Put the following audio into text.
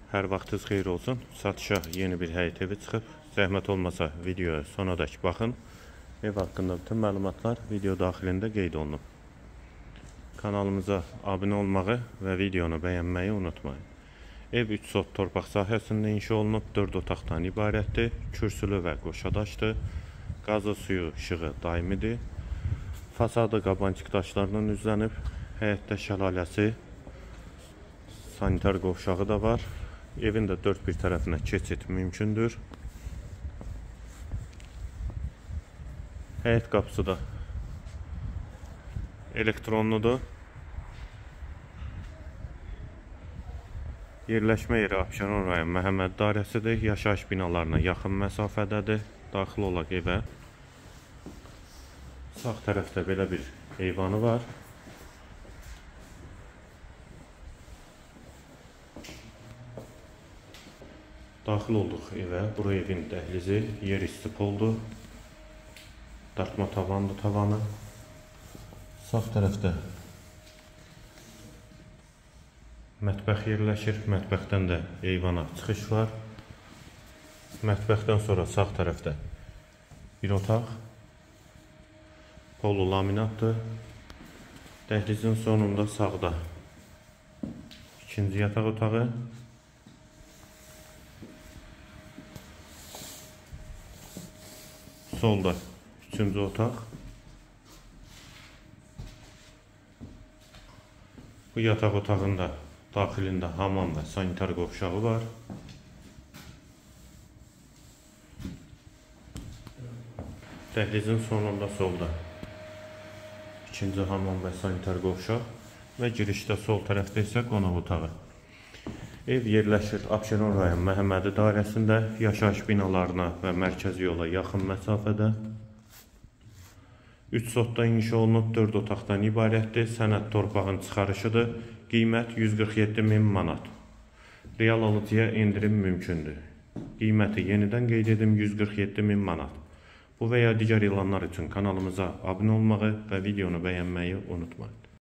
Hər vaxtınız xeyir olsun. Satışa yeni bir həyət evi çıxıb. Zəhmət olmasa videoya sonadək baxın. Ev haqqında bütün məlumatlar video daxilində qeyd olunub. Kanalımıza abunə olmağı və videonu bəyənməyi unutmayın. Ev 3 sot torpaq sahəsində inşa olunub, 4 otaqdan ibarətdir. Kürsülü və qoşadaşdır. Qazı, suyu, işığı daimidir. Fasadı qabancıq daşlarından üzlənib. Həyətdə şəlaləsi, sanitar qovşağı da var. Evin də dörd bir tərəfinə keçid mümkündür. Həyət qapısı da elektronludur. Yerləşmə yeri Abşeron rayon Məhəmməd dairəsidir. Yaşayış binalarına yaxın məsafədədir. Daxil olaq evə. Sağ tərəfdə belə bir eyvanı var. Daxil olduq evə. Bura evin dəhlizi, yer isti poldur. Dartma tavanlı tavanı. Sağ tərəfdə mətbəx yerləşir. Mətbəxdən də eyvana çıxış var. Mətbəxdən sonra sağ tərəfdə bir otaq. Polu laminatdır. Dəhlizin sonunda sağda ikinci yataq otağı. Solda üçüncü otaq. Bu yataq otağında daxilində hamam və sanitar qovşağı var. Dəhlizin sonunda solda ikinci hamam və sanitar qovşaq və girişdə sol tərəfdə isə qonaq otağı. Ev yerləşir Abşeron rayon Məhəmmədi dairəsində, yaşayış binalarına və mərkəzi yola yaxın məsafədə. 3 sotda inşa olunub, 4 otaqdan ibarətdir. Sənəd torpağın çıxarışıdır. Qiymət 147.000 manat. Real alıcıya endirim mümkündür. Qiyməti yenidən qeyd edim 147.000 manat. Bu və ya digər ilanlar üçün kanalımıza abunə olmağı və videonu bəyənməyi unutmayın.